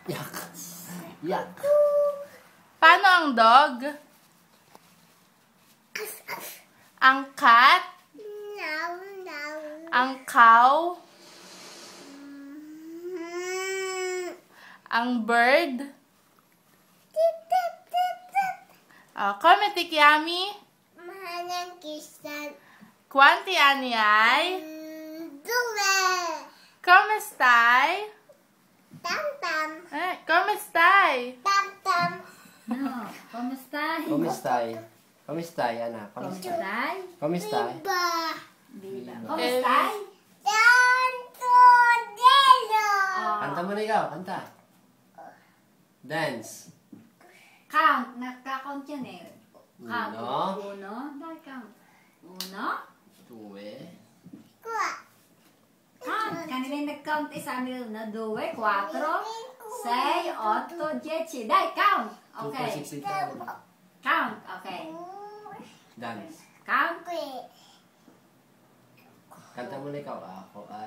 Yak. Yak. Paano ang dog? Ang cat? Ang cow? Ang bird? Come ti chiami? Quanti anni hai? 2. Come stai? Tam-tam. Come stai? Tam-tam. No, come stai? Come stai? Come stai, anak? Come Come stai? stai? Come stai? Viva. Viva. Come stai? Tanto delo. Kanta mo na ikaw, kanta. Dance. Count. Nagka-count yan eh. Count. Uno. Uno. Dahil count. Uno. Due. Kuha. Count. Kanina yung nag-count eh sa amin na 2, 4, 6, 8, 10. Dahil count. 2, Okay. 4, 6, 8, 9. Count. Okay. Dance. Count. Kuha. Kanta mo na ikaw. Ako ay...